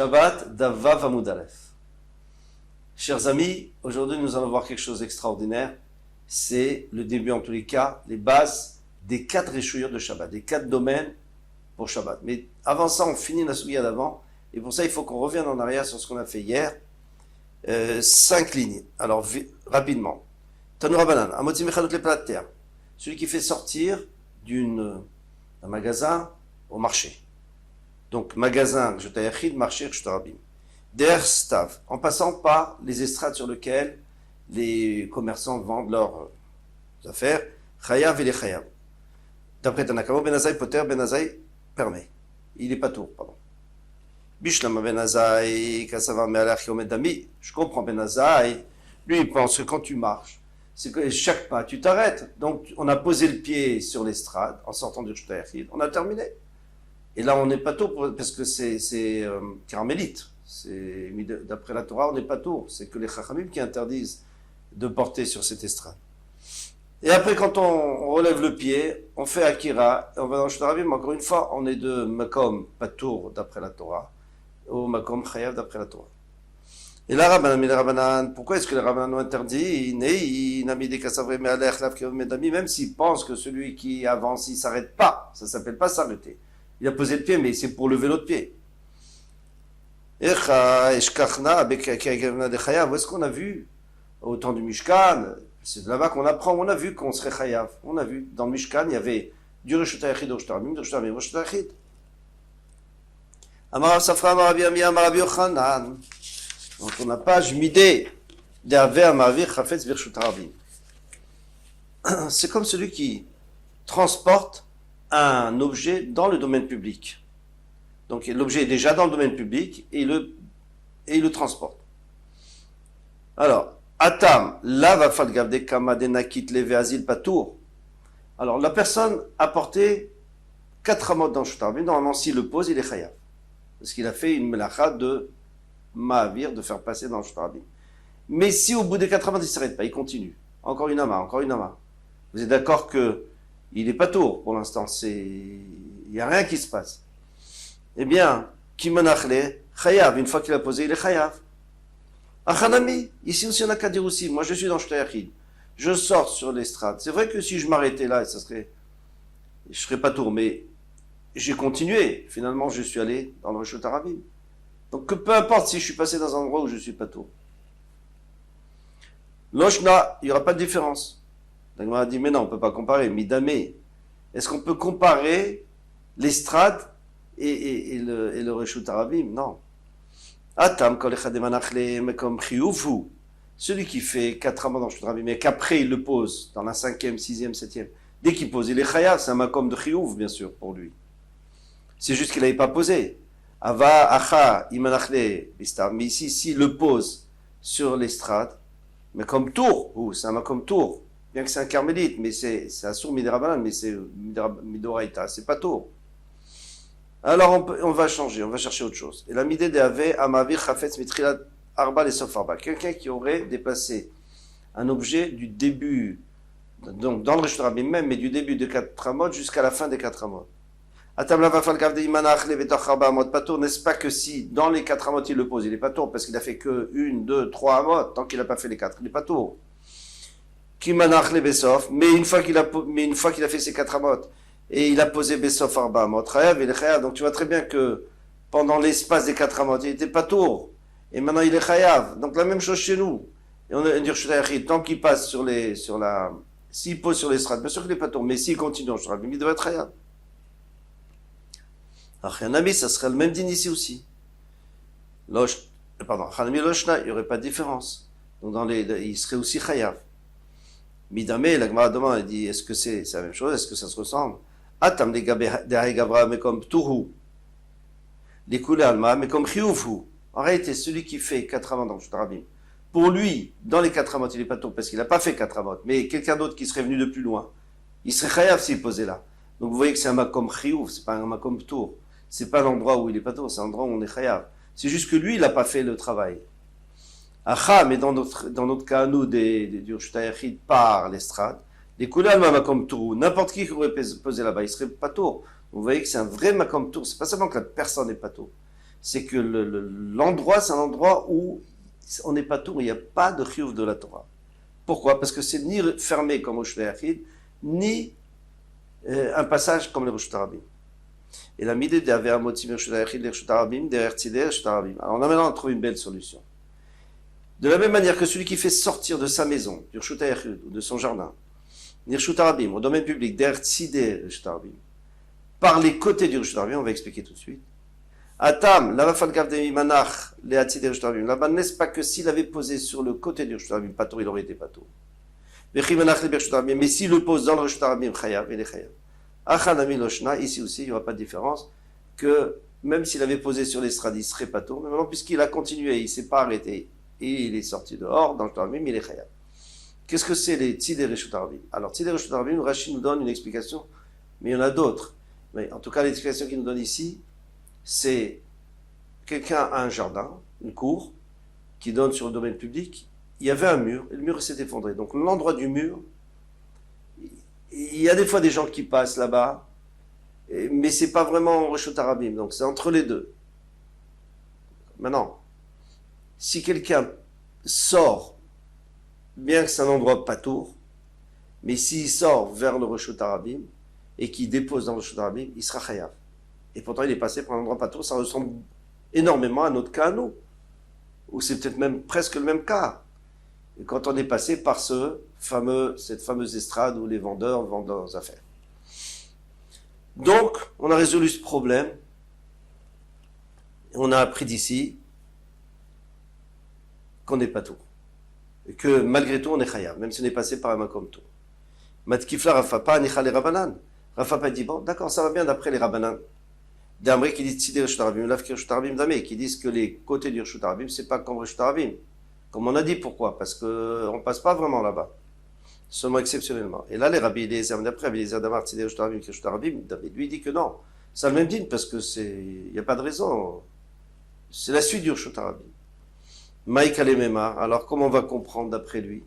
Shabbat Davav Amud Aleph. Chers amis, aujourd'hui nous allons voir quelque chose d'extraordinaire. C'est le début, en tous les cas, les bases des 4 réchouillures de Shabbat, des 4 domaines pour Shabbat. Mais avant ça, on finit la soulière d'avant. Et pour ça, il faut qu'on revienne en arrière sur ce qu'on a fait hier. 5 lignes. Alors, rapidement. Tanu Rabbanan, Amotzi Mechanot les plats de terre. Celui qui fait sortir d'un magasin au marché. Donc, magasin, Jotayachid, marché, Jtarabim. Der Stav, en passant par les estrades sur lesquelles les commerçants vendent leurs affaires, Chayav et les Chayav. D'après Tanakamo, Benazai, Poter, Benazai, permet. Il n'est pas tour, pardon. Bishlama Benazai, Kassava Me'alach Yomed Dami. Je comprends Benazai. Lui, il pense que quand tu marches, c'est que chaque pas, tu t'arrêtes. Donc, on a posé le pied sur l'estrade en sortant du Jotayachid. On a terminé. Et là, on n'est pas tour parce que c'est carmélite. D'après la Torah, on n'est pas tour. C'est que les Chachamim qui interdisent de porter sur cette estrade. Et après, quand on relève le pied, on fait Akira, et on va dans le Shtarabim, encore une fois, on est de Makom Patour d'après la Torah, au Makom Chayav d'après la Torah. Et là, Rabbanan, pourquoi est-ce que les Rabbanan ont interdit même s'ils pensent que celui qui avance, il ne s'arrête pas, ça ne s'appelle pas s'arrêter. Il a posé le pied, mais c'est pour lever l'autre pied. Où est-ce qu'on a vu au temps du Mishkan? C'est de là-bas qu'on apprend. On a vu qu'on serait chayav. On a vu dans le Mishkan, il y avait du Reshut HaYachid, du Reshut HaRabim, du Reshut HaRabim, du Reshut HaYachid. Amar Rav Safra, Amar Rabbi Ami, Amar Rabbi Yochanan. Donc on n'a pas midé d'Aver Amavir Chafetz Birshut HaRabim. C'est comme celui qui transporte un objet dans le domaine public. Donc l'objet est déjà dans le domaine public et il le transporte. Alors, Atam, la va falgavde kama denakit leve azil patour. Alors la personne a porté 4 amot dans le Shtarabim. Normalement, s'il le pose, il est chayav. Parce qu'il a fait une melacha de ma'avir, de faire passer dans le Shtarabim. Mais si au bout des 4 amot, il ne s'arrête pas, il continue. Encore une ama, encore une ama. Vous êtes d'accord que il n'est pas tour pour l'instant, il n'y a rien qui se passe. Eh bien, Kimanachle, Chayav, une fois qu'il a posé, il est Chayav. Achanami, ici aussi on n'a qu'à dire aussi, moi je suis dans Jotayachid, je sors sur l'estrade. C'est vrai que si je m'arrêtais là, je serais pas tour, mais j'ai continué. Finalement, je suis allé dans le Reshut HaRabim. Donc que peu importe si je suis passé dans un endroit où je suis pas tour. Loshna, il n'y aura pas de différence. Donc on a dit, mais non, on ne peut pas comparer. Midamé, est-ce qu'on peut comparer l'estrade et le Reshut HaRabim? Non. Atam, celui qui fait 4 amot dans le Reshut HaRabim, mais qu'après il le pose dans la 5e, 6e, 7e, dès qu'il pose, il est chayav, c'est un makom de chiyuv, bien sûr, pour lui. C'est juste qu'il n'avait pas posé. Ava, acha, imanachle, bistar. Mais ici, s'il le pose sur l'estrade, mais comme tour, c'est un makom tour. Bien que c'est un carmélite, mais c'est un sourd midrabanan, mais c'est midoraita, c'est pas tour. Alors on va changer, on va chercher autre chose. Et la midé de Ave, Amavir, Chafetz, Mitrilat, Arba, les Sof Arba. Quelqu'un qui aurait déplacé un objet du début, donc dans le Reshut HaRabim même, mais du début de 4 amot jusqu'à la fin des 4 amot. Atam lava falgav de imanach levetoch arba amot patour. N'est-ce pas que si dans les 4 amot il le pose, il est pas tour parce qu'il a fait que 1, 2, 3 amot, tant qu'il n'a pas fait les 4, il n'est pas tour. Kimanach le Besof, mais une fois qu'il a fait ses 4 amot, et il a posé Besof Arba Amot, Chayav, il est Chayav. Donc tu vois très bien que pendant l'espace des 4 amot, il n'était pas tour. Et maintenant il est Chayav. Donc la même chose chez nous. Et on a dit Shutayachid, tant qu'il passe s'il pose sur l'estrade, bien sûr qu'il n'est pas tour, mais s'il continue en Shutayachid, il devrait être Chayav. Achanami, ça serait le même din ici aussi. Achanami Loshna, il n'y aurait pas de différence. Donc il serait aussi Chayav. Midame, la Gemara demande, elle dit, est-ce que c'est la même chose? Est-ce que ça se ressemble? Atam les gabra, mais comme Tourou. Les coulées alma, mais comme Chioufou. En réalité, celui qui fait 4 amot dans le Shtarabim, pour lui, dans les 4 amot, il n'est pas tour parce qu'il n'a pas fait 4 amot, mais quelqu'un d'autre qui serait venu de plus loin, il serait chayav s'il posait là. Donc vous voyez que c'est un makom Chiouf, c'est pas un makom tour. C'est pas l'endroit où il n'est pas tour, c'est l'endroit où on est chayav. C'est juste que lui, il n'a pas fait le travail. Acha, mais dans notre cas, nous, du Reshut HaYachid par l'estrade, les couleurs makom tour, n'importe qui aurait posé là-bas, il serait pas tour. Vous voyez que c'est un vrai makom tour. C'est pas seulement que la personne n'est pas tour, c'est que l'endroit, c'est un endroit où on n'est pas tout, il n'y a pas de chiyuv de la Torah. Pourquoi? Parce que c'est ni fermé comme Rosh Hashanah, ni un passage comme le Rosh Hashanah. Et la midé d'Avea Motim Rosh Hashanah, Rosh Hashanah, derrière Tzideh, Rosh Hashanah. Alors on a maintenant trouvé une belle solution. De la même manière que celui qui fait sortir de sa maison, du Rosh Hashanah ou de son jardin, Rosh Hashanah, au domaine public, derrière Tzideh, Rosh Hashanah, par les côtés du Rosh Hashanah, on va expliquer tout de suite. Atam, la vafal kavdemi manach, les Tzideh Rosh Hashanah. Là-bas, n'est-ce pas que s'il avait posé sur le côté du Rosh Hashanah, patour, il aurait été patour. Mais s'il le pose dans le Rosh Hashanah, chayav, il est chayav. Achanami loshna, ici aussi, il n'y aura pas de différence, que même s'il avait posé sur l'estrade, il serait patour. Mais maintenant, puisqu'il a continué, il ne s'est pas arrêté, et il est sorti dehors, dans le Tarabim, il est chayav. Qu'est-ce que c'est les Tzideh Rosh Hashanah? Alors, Tzideh Rosh Hashanah, Rashi nous donne une explication, mais il y en a d'autres. Mais en tout cas, l'explication qu'il nous donne ici, c'est quelqu'un a un jardin, une cour, qui donne sur le domaine public. Il y avait un mur, et le mur s'est effondré. Donc l'endroit du mur, il y a des fois des gens qui passent là-bas, mais c'est pas vraiment Rosh Hashanah, donc c'est entre les deux. Maintenant, si quelqu'un sort, bien que c'est un endroit pas tour, mais s'il sort vers le Rosh Hashanah et qu'il dépose dans le Rosh Hashanah, il sera chayav. Et pourtant il est passé par un endroit pas tour, ça ressemble énormément à notre cas à nous, ou c'est peut-être même presque le même cas. Et quand on est passé par cette fameuse estrade où les vendeurs vendent leurs affaires. Donc, on a résolu ce problème. Et on a appris d'ici qu'on n'est pas tout. Et que malgré tout, on est chayav, même si on est passé par un makom tout. Matkifla Rafapa, Nicha les Rabanan. Rafapa dit, bon, d'accord, ça va bien d'après les Rabanan. D'Amré qui dit Tzideh Rosh Hashanah, Lafki Rosh Hashanah Damé, qui disent que les côtés du Rosh Hashanah, c'est pas comme Rosh Hashanah. Comme on a dit, pourquoi? Parce qu'on ne passe pas vraiment là-bas. Seulement exceptionnellement. Et là, les rabbis, d'après Rabbi Eliezer Damar, Tzideh Rosh Hashanah, David lui dit que non. Ça le même dit parce que il n'y a pas de raison. C'est la suite du Rosh Hashanah. Maïk Alemema. Alors, comment on va comprendre d'après lui?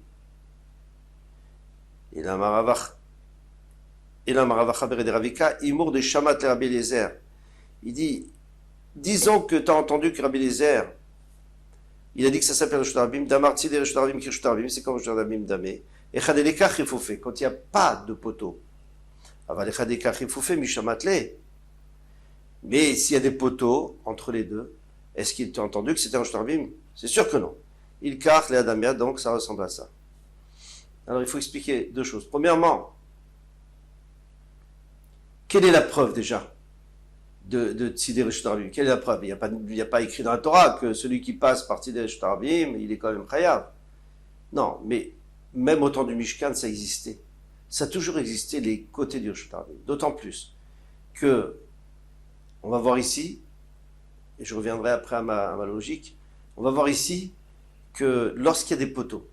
Il a Maravach Habere de Ravika, Imour de Shamat le Rabbi Eliezer. Il dit, disons que tu as entendu que Rabbi Eliezer, il a dit que ça s'appelle Rosh Hashanah, Damar Tzideh Rosh Hashanah, Rosh Hashanah, c'est comme Rosh Hashanah Damé. Et Chadelekach Rifoufé, quand il n'y a pas de poteau. Aval Chadelekach Rifoufé, Mishamatle. Mais s'il y a des poteaux entre les deux, est-ce qu'il t'a entendu que c'était Rosh Hashanah? C'est sûr que non. Il carte les Adamia, donc ça ressemble à ça. Alors il faut expliquer deux choses. Premièrement, quelle est la preuve déjà de Tzideh Rosh Hashanah? Quelle est la preuve? Il n'y a pas écrit dans la Torah que celui qui passe par Tzideh Rosh Hashanah, il est quand même chayav. Non, mais même au temps du Mishkan, ça existait. Ça a toujours existé les côtés du Rosh Hashanah. D'autant plus que, on va voir ici, et je reviendrai après à ma logique, on va voir ici que lorsqu'il y a des poteaux,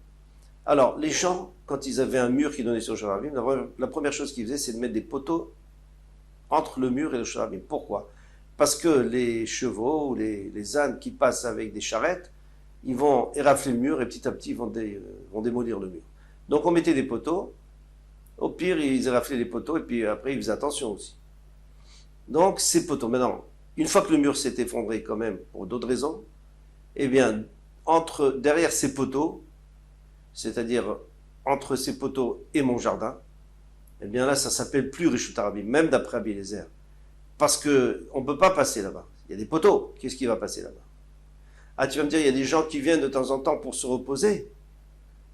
alors les gens, quand ils avaient un mur qui donnait sur le Rosh Hashanah, la première chose qu'ils faisaient, c'est de mettre des poteaux entre le mur et le Rosh Hashanah. Pourquoi? Parce que les chevaux ou les ânes qui passent avec des charrettes, ils vont érafler le mur et petit à petit ils vont démolir le mur. Donc on mettait des poteaux, au pire ils éraflaient les poteaux et puis après ils faisaient attention aussi. Donc ces poteaux, maintenant, une fois que le mur s'est effondré quand même pour d'autres raisons, eh bien derrière ces poteaux, c'est-à-dire entre ces poteaux et mon jardin, eh bien là ça s'appelle plus Rishut Harabim, même d'après Rabbi Eliezer. Parce qu'on ne peut pas passer là-bas. Il y a des poteaux. Qu'est-ce qui va passer là-bas? Ah, tu vas me dire, il y a des gens qui viennent de temps en temps pour se reposer.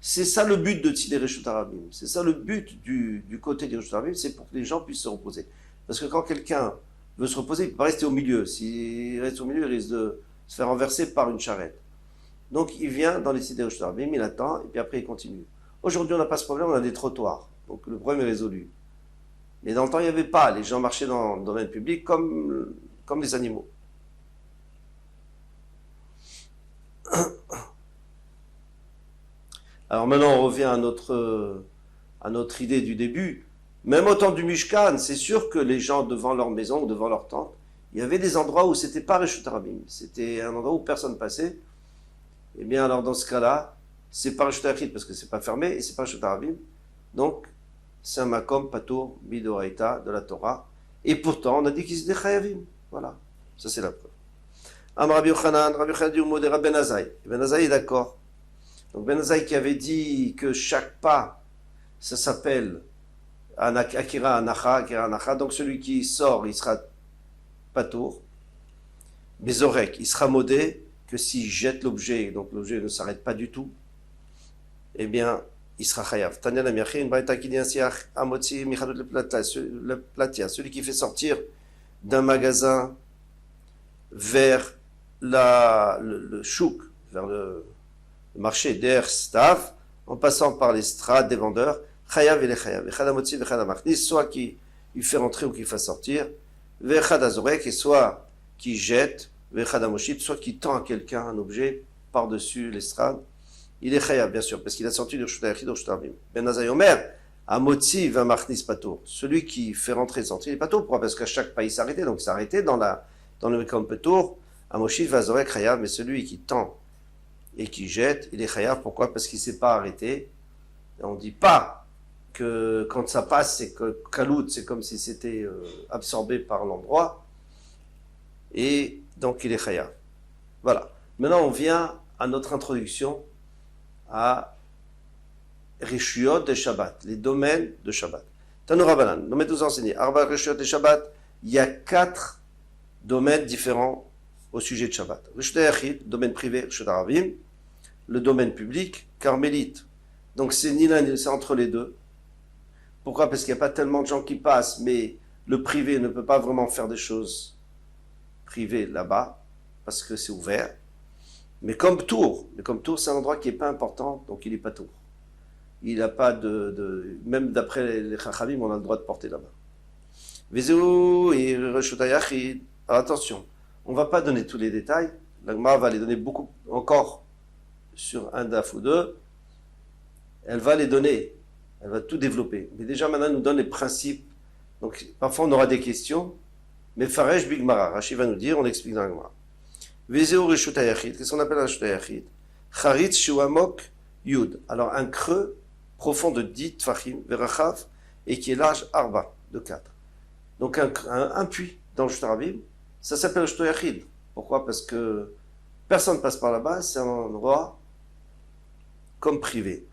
C'est ça le but de Tzideh Rosh Hashanah. C'est ça le but du côté du Rosh Hashanah, c'est pour que les gens puissent se reposer. Parce que quand quelqu'un veut se reposer, il ne peut pas rester au milieu. S'il reste au milieu, il risque de se faire renverser par une charrette. Donc il vient dans les Tzideh Rosh Hashanah, il attend, et puis après il continue. Aujourd'hui, on n'a pas ce problème, on a des trottoirs. Donc le problème est résolu. Mais dans le temps, il n'y avait pas. Les gens marchaient dans le domaine public comme les animaux. Alors maintenant, on revient à notre idée du début. Même au temps du Mishkan, c'est sûr que les gens devant leur maison ou devant leur tente, il y avait des endroits où c'était pas Reshut Harabim. C'était un endroit où personne passait. Eh bien, alors dans ce cas-là, c'est pas Reshut Harabim parce que c'est pas fermé et c'est pas Reshut Harabim. Donc, c'est un makom patour midoraita de la Torah. Et pourtant, on a dit qu'ils étaient chayavim. Voilà. Ça, c'est la preuve. Am Rabbi Yochanan dit au mot de Ben Azaï. Ben Azaï est d'accord. Donc Ben Azaï qui avait dit que chaque pas, ça s'appelle Akira Anacha. Donc celui qui sort, il sera patour. Bezorek, il sera modé que s'il jette l'objet, donc l'objet ne s'arrête pas du tout, eh bien, il sera chayav. Tanya la miachi, une braïta qui dit ainsi, amotzi michadot le platia, celui qui fait sortir d'un magasin vers le chouk, vers le marché der staff, en passant par les strades des vendeurs, chayav et les chayav. Echad amotzi vechad amachnis, soit qui il fait rentrer ou qui fait sortir, vechad azorek, et soit qui jette, vechad amoshit, soit qui tend à quelqu'un un objet par-dessus l'estrade. Il est chayav, bien sûr, parce qu'il a sorti du Reshut HaYachid au Reshut HaRabim. Ben Azaï Omer, amotzi va machnis patour. Celui qui fait rentrer et sortir, il est patour. Pourquoi? Parce qu'à chaque pas, il s'arrêtait. Donc, il s'arrêtait dans le Mekom patour. Amoshit va zorek chayav, mais celui qui tend et qui jette, il est chayav. Pourquoi? Parce qu'il ne s'est pas arrêté. Et on ne dit pas que quand ça passe, c'est que kalout, c'est comme si c'était absorbé par l'endroit. Et donc, il est chayav. Voilà. Maintenant, on vient à notre introduction à Reshuyot de Shabbat, les domaines de Shabbat. Tanoura Banan, nous mettons enseigné, Arba Reshuyot de Shabbat, il y a 4 domaines différents au sujet de Shabbat. Reshut HaYachid, domaine privé, Reshut HaRabim, le domaine public, carmélite. Donc c'est ni l'un ni l'autre, c'est entre les deux. Pourquoi? Parce qu'il n'y a pas tellement de gens qui passent, mais le privé ne peut pas vraiment faire des choses privées là-bas, parce que c'est ouvert. Mais comme Tours, c'est un endroit qui n'est pas important, donc il n'est pas Tours. Il n'a pas même d'après les Chachamim, on a le droit de porter là-bas. Vezeu et Reshut HaYachid. Alors attention, on ne va pas donner tous les détails. La Gemara va les donner beaucoup, encore sur un daf ou deux. Elle va les donner, elle va tout développer. Mais déjà maintenant, elle nous donne les principes. Donc parfois on aura des questions, mais Faresh Bigmara, Rashi va nous dire, on explique dans la Gemara. Vezeu Reshut HaYachid, qu'est-ce qu'on appelle Reshut HaYachid? Charitz Shuamok Yud. Alors un creux profond de 10 Tfachim, Verachav, et qui est large Arba, de 4. Donc un puits dans le Reshut HaRabim, ça s'appelle Reshut HaYachid. Pourquoi? Parce que personne ne passe par là-bas, c'est un endroit comme privé.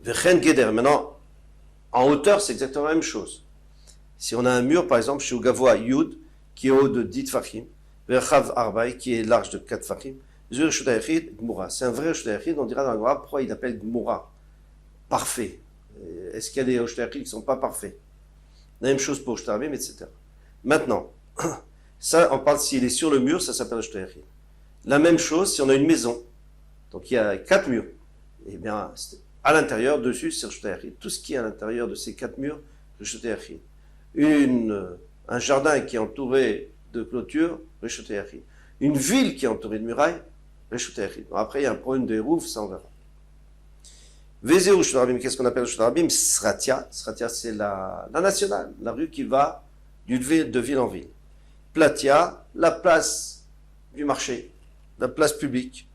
Vechen Geder, maintenant, en hauteur, c'est exactement la même chose. Si on a un mur, par exemple, chez Ugavoa Yud, qui est haut de 10 Tfachim, Verachav Arba, qui est large de 4 Tfachim, Reshut HaYachid, Gmura. C'est un vrai Reshut HaYachid, on dira dans la Gemara pourquoi il appelle Gmura. Parfait. Est-ce qu'il y a des Reshut HaYachid qui ne sont pas parfaits? La même chose pour Reshut HaRabim, etc. Maintenant, ça, on parle s'il est sur le mur, ça s'appelle Reshut HaYachid. La même chose si on a une maison. Donc il y a 4 murs. Eh bien, à l'intérieur, dessus, c'est Reshut HaYachid. Tout ce qui est à l'intérieur de ces 4 murs, Reshut HaYachid. Un jardin qui est entouré de clôtures, Reshut HaYachid. Une ville qui est entourée de murailles, Reshut HaYachid. Après, il y a un problème de rouf, ça on verra. Vezeu Reshut HaRabim, qu'est-ce qu'on appelle Reshut HaRabim? Sratia. Sratia, c'est la nationale, la rue qui va de ville en ville. Platia, la place du marché, la place publique.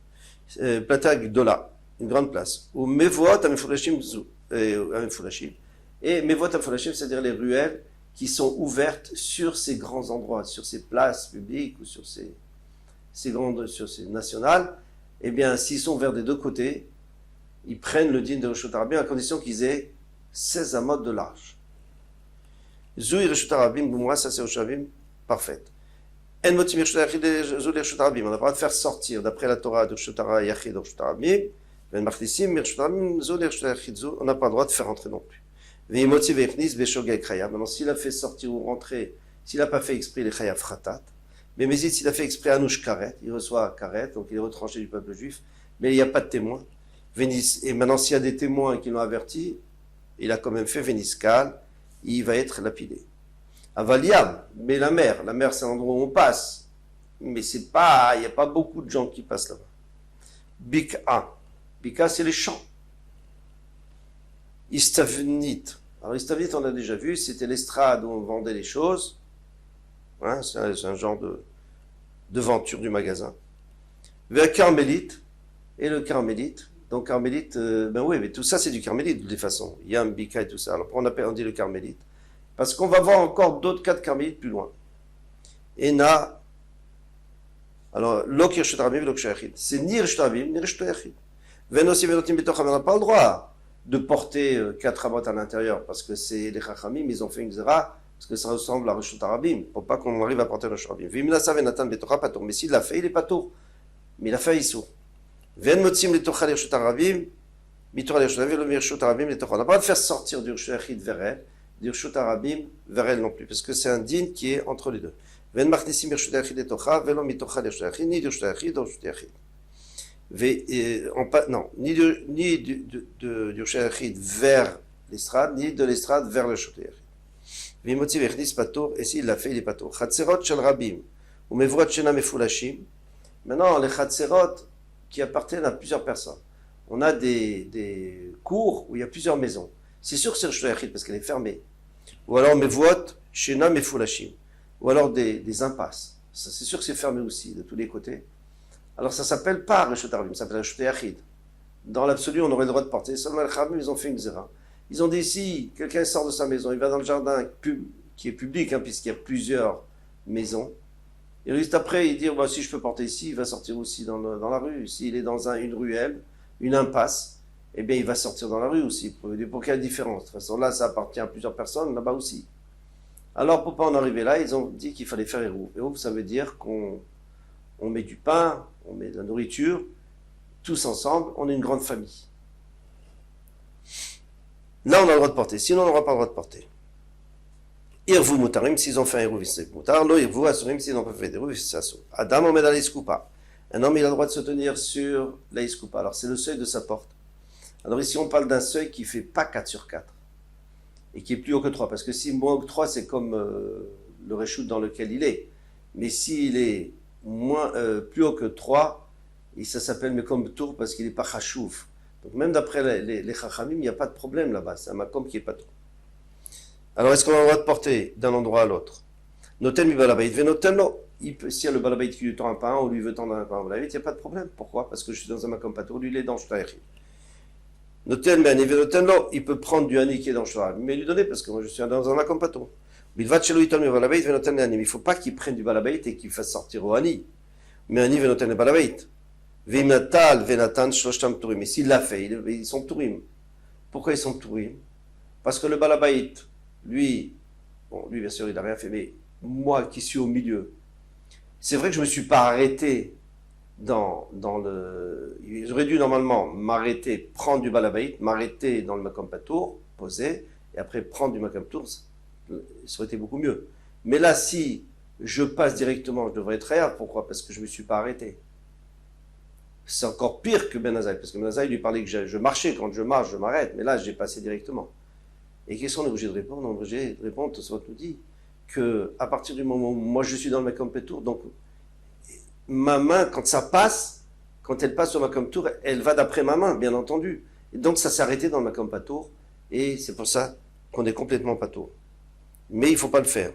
Platia Gdola, une grande place. Ou Mevot Amefulashim, et Mevot Amefulashim, c'est-à-dire les ruelles qui sont ouvertes sur ces grands endroits, sur ces places publiques ou sur ces nationales. Eh bien, s'ils sont ouverts des deux côtés, ils prennent le din de Reshut HaRabim à condition qu'ils aient 16 amot de large. Zoui Reshut HaRabim, Gmura, ça c'est Reshut HaRabim, parfaite. En motim Reshut HaYachid, Zoui Reshut HaRabim. On n'a pas le droit de faire sortir, d'après la Torah, de Reshut HaYachid, de Reshut HaRabim. Ben Machnissim, Reshut HaRabim, Zoui Reshut HaYachid, on n'a pas le droit de faire rentrer non plus. Vei motiv Echnis, Beshogeg Chayav. Maintenant, s'il a fait sortir ou rentrer, s'il n'a pas fait exprès les Chayav Fratat, mais s'il a fait exprès Anouch Karet, il reçoit Karet, donc il est retranché du peuple juif, mais il n'y a pas de témoin. Et maintenant, s'il y a des témoins qui l'ont averti, il a quand même fait Véniskal, il va être lapidé. Avaliam, mais la mer c'est l'endroit où on passe, mais c'est pas, il n'y a pas beaucoup de gens qui passent là-bas. Bika, c'est les champs. Istavnit. Alors Istavnit, on l'a déjà vu, c'était l'estrade où on vendait les choses. Hein, c'est un genre de venture du magasin. Vers Carmélite, et le Carmélite. Donc Carmélite, ben oui, mais tout ça c'est du Carmélite de toute façon. Yam, Bika et tout ça. Alors on dit le Carmélite. Parce qu'on va voir encore d'autres cas de Carmélite plus loin. Ena Alors, lo ki reshut harabim, lo kshayachid. C'est ni reshut harabim, ni reshut yachid. Venosi venotim betocham, on n'a pas le droit de porter 4 amot à l'intérieur, parce que c'est les chachamim, ils ont fait une zera, parce que ça ressemble à reshut harabim, pour pas qu'on arrive à porter reshut harabim. Vimnasa venatan betocha patour. Mais s'il l'a fait, il est patour. Mais il a fait isour. Ven motzim letocha reshut harabim, mitora reshut harabim, lo reshut harabim letocha. On n'a pas de faire sortir du reshut yachid vers elle, du reshut harabim vers elle non plus, parce que c'est un din qui est entre les deux. Ven machnisim reshut yachid letocha, velo mitocha reshut yachid, ni du reshut yachid, ou reshut yachid. Non, ni du reshut yachid vers l'estrade, ni de l'estrade vers le reshut yachid. Vimotzi vechnis patour, et s'il l'a fait, il est patour. Chatzerot shel rabim, ou mevrot shena mefulashim. Maintenant, les chatzerot qui appartiennent à plusieurs personnes. On a des cours où il y a plusieurs maisons. C'est sûr que c'est le reshut yachid parce qu'elle est fermée. Ou alors mevrot shena mefulashim. Ou alors des impasses. C'est sûr que c'est fermé aussi, de tous les côtés. Alors ça ne s'appelle pas reshut harabim, ça s'appelle reshut yachid. Dans l'absolu, on aurait le droit de porter. Seulement les chachamim, ils ont fait une zera. Ils ont dit si quelqu'un sort de sa maison, il va dans le jardin qui est public, puisqu'il y a plusieurs maisons. Et juste après, il dit bah, si je peux porter ici, il va sortir aussi dans la rue. S'il est dans une ruelle, une impasse, eh bien il va sortir dans la rue aussi. Pour quelle différence? De toute façon, là, ça appartient à plusieurs personnes, là-bas aussi. Alors, pour ne pas en arriver là, ils ont dit qu'il fallait faire Hérouv. Hérouv, ça veut dire qu'on met du pain, on met de la nourriture, tous ensemble, on est une grande famille. Là, on a le droit de porter. Sinon, on n'aura pas le droit de porter. Irvu mutarim, s'ils ont fait un Hérouv, c'est mutar. Lo irvu asurim, s'ils n'ont pas fait d'Hérouv, c'est asur. Adam, on met dans l'Iskoupa. Un homme, il a le droit de se tenir sur la Iskoupa. Alors, c'est le seuil de sa porte. Alors, ici, on parle d'un seuil qui ne fait pas 4 sur 4. Et qui est plus haut que 3. Parce que si moins que 3, c'est comme le reshoot dans lequel il est. Mais s'il est plus haut que 3, et ça s'appelle Mekom Tour parce qu'il n'est pas Chashouf. Donc même d'après les Chachamim, il n'y a pas de problème là-bas. C'est un Makom qui n'est pas Tour. Alors est-ce qu'on a le droit de porter d'un endroit à l'autre? Noten mi balabait, venoten lo. S'il y a le balabait qui lui tend un pain, ou lui veut tendre un pain au balabait, il n'y a pas de problème. Pourquoi? Parce que je suis dans un Makom pas Tour, lui il est dans Shtaïchi. Noten mi ani venoten lo. Il peut prendre du ani qui est dans Shtaïchi, mais lui donner parce que moi je suis dans un Makom pas Tour. Mais il ne faut pas qu'il prenne du balabait et qu'il fasse sortir au ani. Mais ani venoten le balabait. Vimnatal venatan shloshtam turim. Et s'il l'a fait, ils sont turim. Pourquoi ils sont turim? Parce que le balabait, lui bien sûr il n'a rien fait, mais moi qui suis au milieu, c'est vrai que je ne me suis pas arrêté j'aurais dû normalement m'arrêter, prendre du balabait, m'arrêter dans le makam patour, poser, et après prendre du makam tour. Ça aurait été beaucoup mieux. Mais là, si je passe directement, je devrais être réel. Pourquoi? Parce que je ne me suis pas arrêté. C'est encore pire que Ben Azaï, parce que Ben Azaï lui parlait que je marchais, quand je marche, je m'arrête, mais là, j'ai passé directement. Et qu'est-ce qu'on est obligé de répondre? On est obligé de répondre, Tosfot nous dit, qu'à partir du moment où moi je suis dans le Makam Petour, donc ma main, quand elle passe sur le Makam Tour, elle va d'après ma main, bien entendu. Et donc ça s'est arrêté dans le Makam Patour, et c'est pour ça qu'on est complètement Patour. Mais il ne faut pas le faire.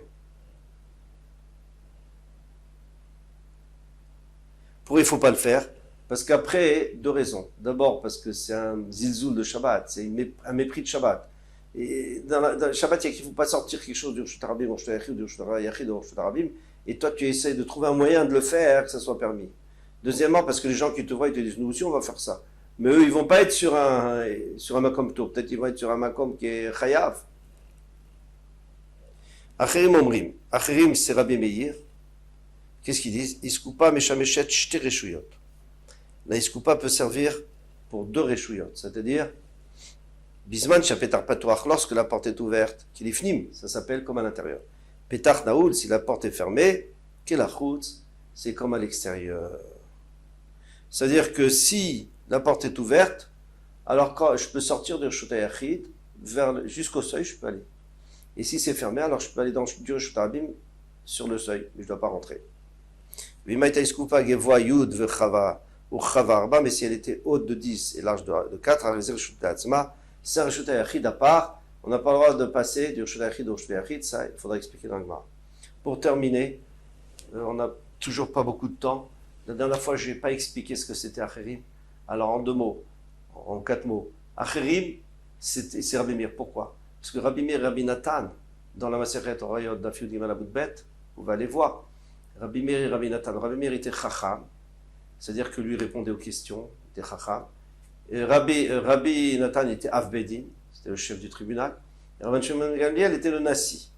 Pourquoi il ne faut pas le faire? Parce qu'après, 2 raisons. D'abord, parce que c'est un zilzoul de Shabbat, c'est un mépris de Shabbat. Et dans le Shabbat, il ne faut pas sortir quelque chose du reshut harabim, du reshut yachid, du reshut harabim, et toi tu essaies de trouver un moyen de le faire, que ça soit permis. Deuxièmement, parce que les gens qui te voient, ils te disent, nous aussi on va faire ça. Mais eux, ils ne vont pas être sur un makom tour, peut-être ils vont être sur un makom qui est chayav. Acherim omrim. Acherim, c'est Rabbi Meir. Qu'est-ce qu'ils disent? Iskoupa meshameshet shte reshuyot. La iskoupa peut servir pour 2 reshuyot. C'est-à-dire, bisman shapetar patoach, lorsque la porte est ouverte, qu'il est fnim, ça s'appelle comme à l'intérieur. Petar naoul, si la porte est fermée, kelachutz, c'est comme à l'extérieur. C'est-à-dire que si la porte est ouverte, alors quand je peux sortir du reshut yachid, jusqu'au seuil, je peux aller. Et si c'est fermé, alors je peux aller dans du reshut harabim sur le seuil, mais je ne dois pas rentrer. Mais si elle était haute de 10 et large de 4, c'est un reshut yachid à part. On n'a pas le droit de passer du reshut yachid au reshut yachid, ça il faudra expliquer dans le Gemara. Pour terminer, on n'a toujours pas beaucoup de temps. La dernière fois, je n'ai pas expliqué ce que c'était Acherim. Alors en 2 mots, en 4 mots. Acherim, c'est Rabbi Meir. Pourquoi? Parce que Rabbi Meir et Rabbi Nathan, dans la Masechet Orayot d'Afiyud Gimal Amud Bet, vous allez voir, Rabbi Meir et Rabbi Nathan. Rabbi Meir était chacham, c'est-à-dire que lui répondait aux questions, il était chacham. Et Rabbi Nathan était Avbedin, c'était le chef du tribunal. Et Rabbi Shimon ben Gamliel était le Nassi.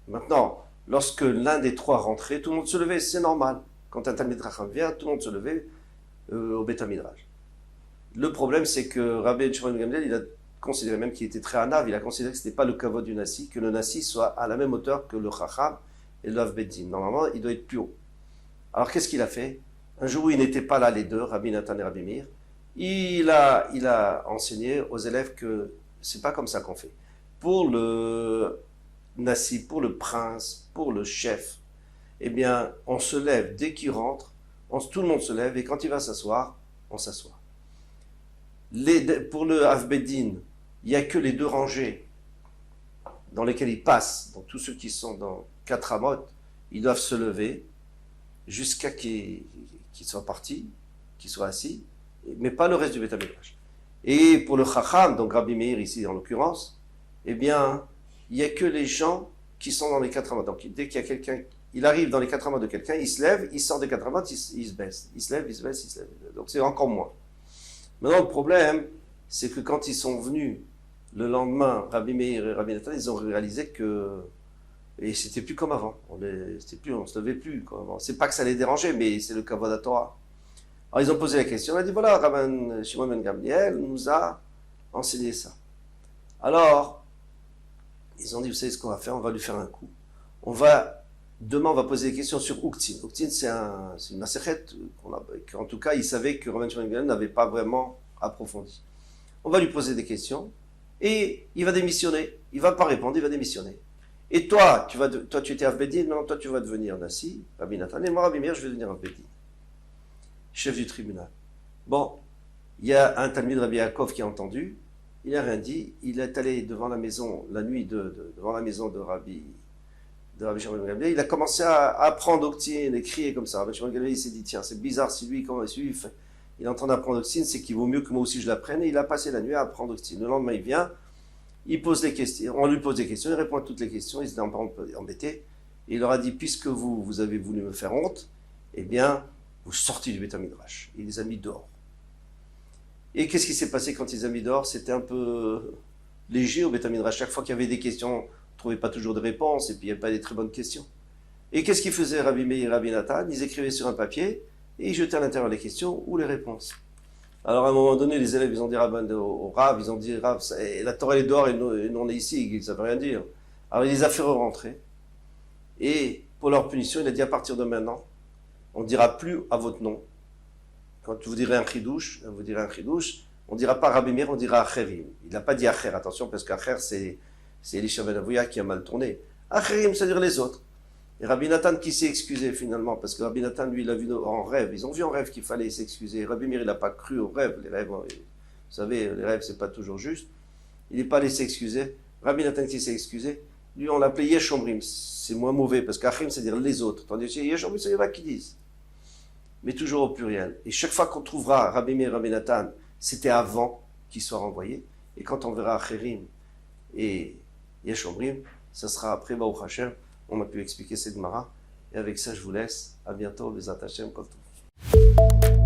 Maintenant, lorsque l'un des trois rentrait, tout le monde se levait, c'est normal. Quand un Talmid Chacham vient, tout le monde se levait au Beth Midrash. Le problème, c'est que Rabbi Shimon ben Gamliel, il a considéré même qu'il était très hanav, il a considéré que ce n'était pas le kavod du Nassi, que le Nassi soit à la même hauteur que le Chacham et le Avbedin. Normalement, il doit être plus haut. Alors, qu'est-ce qu'il a fait? Un jour où il n'était pas là, les deux, Rabbi Nathan et Rabbi Meir, il a enseigné aux élèves que c'est pas comme ça qu'on fait. Pour le Nassi, pour le prince, pour le chef, eh bien, on se lève dès qu'il rentre, tout le monde se lève, et quand il va s'asseoir, on s'assoit. Pour le Avbedin, il n'y a que les deux rangées dans lesquelles il passe, donc tous ceux qui sont dans 4 amot, ils doivent se lever jusqu'à qu'ils soient partis, qu'ils soient assis, mais pas le reste du Beth Midrash. Et pour le Chacham, donc Rabbi Meir ici en l'occurrence, eh bien, il n'y a que les gens qui sont dans les 4 amot. Donc dès qu'il y a quelqu'un, il arrive dans les 4 amot de quelqu'un, il se lève, il sort des 4 amot, il se baisse. Il se lève, il se baisse, il se lève. Donc c'est encore moins. Maintenant le problème, c'est que quand ils sont venus le lendemain, Rabbi Meir et Rabbi Nathan, ils ont réalisé que et c'était plus comme avant. On se levait plus comme avant. C'est pas que ça les dérangeait, mais c'est le kavod Torah. Alors ils ont posé la question, on a dit voilà, Rabbi Shimon ben Gamliel nous a enseigné ça. Alors, ils ont dit, vous savez ce qu'on va faire, on va lui faire un coup. Demain on va poser des questions sur Uktzin. Uktzin c'est une masechet, en tout cas il savait que Rabbi Shimon ben Gamliel n'avait pas vraiment approfondi. On va lui poser des questions, et il va démissionner. Il ne va pas répondre, il va démissionner. Et toi, tu étais Avbedin, non, toi tu vas devenir Nassi, Rabbi Nathan, et moi Rabbi Meir, je vais devenir Avbedin. Chef du tribunal. Bon, il y a un Talmid Rabbi Yaakov qui a entendu, il n'a rien dit, il est allé devant la maison, la nuit devant la maison de Rabbi Shimon ben Gamliel, il a commencé à apprendre Uktzin et crier comme ça. Rabbi Shimon ben Gamliel, il s'est dit, tiens, c'est bizarre, si lui, comment il fait, il est en train d'apprendre Uktzin, c'est qu'il vaut mieux que moi aussi je l'apprenne, et il a passé la nuit à apprendre Uktzin. Le lendemain, il vient, il pose des questions, on lui pose des questions, il répond à toutes les questions, il s'était embêté, et il leur a dit, puisque vous avez voulu me faire honte, eh bien, vous sortez du Beth Midrash. Il les a mis dehors. Et qu'est-ce qui s'est passé quand il les a mis dehors? C'était un peu léger au Beth Midrash. Chaque fois qu'il y avait des questions, on ne trouvait pas toujours de réponses, et puis il n'y avait pas des très bonnes questions. Et qu'est-ce qu'ils faisaient Rabbi Meir et Rabbi Nathan? Ils écrivaient sur un papier, et ils jetaient à l'intérieur les questions ou les réponses. Alors à un moment donné, les élèves, ils ont dit au Rav, ils ont dit, Rav, la Torah est dehors et nous on est ici, ça ne veut rien dire. Alors il les a fait rentrer, et pour leur punition, il a dit, à partir de maintenant, on ne dira plus à votre nom. Quand vous direz un chidouche, on ne dira pas Rabbi Meir, on dira Acherim. Il n'a pas dit Acher, attention, parce qu'Acher, c'est Elisha ben Avouya qui a mal tourné. Acherim, c'est-à-dire les autres. Et Rabbi Nathan qui s'est excusé finalement, parce que Rabbi Nathan, lui, il a vu en rêve. Ils ont vu en rêve qu'il fallait s'excuser. Rabbi Meir, il n'a pas cru aux rêves. Les rêves, vous savez, les rêves, c'est pas toujours juste. Il n'est pas allé s'excuser. Rabbi Nathan qui s'est excusé, lui, on l'appelait Yeshomrim. C'est moins mauvais, parce qu'Achim, c'est-à-dire les autres. Tandis que Yeshomrim, c'est les qui disent. Mais toujours au pluriel. Et chaque fois qu'on trouvera Rabbi Meir et Rabbi Nathan, c'était avant qu'ils soient renvoyés. Et quand on verra Acherim et Yeshomrim, ça sera après Baruch Hashem. On a pu expliquer cette Gemara. Et avec ça, je vous laisse. À bientôt. Bezat Hashem. Kol tov.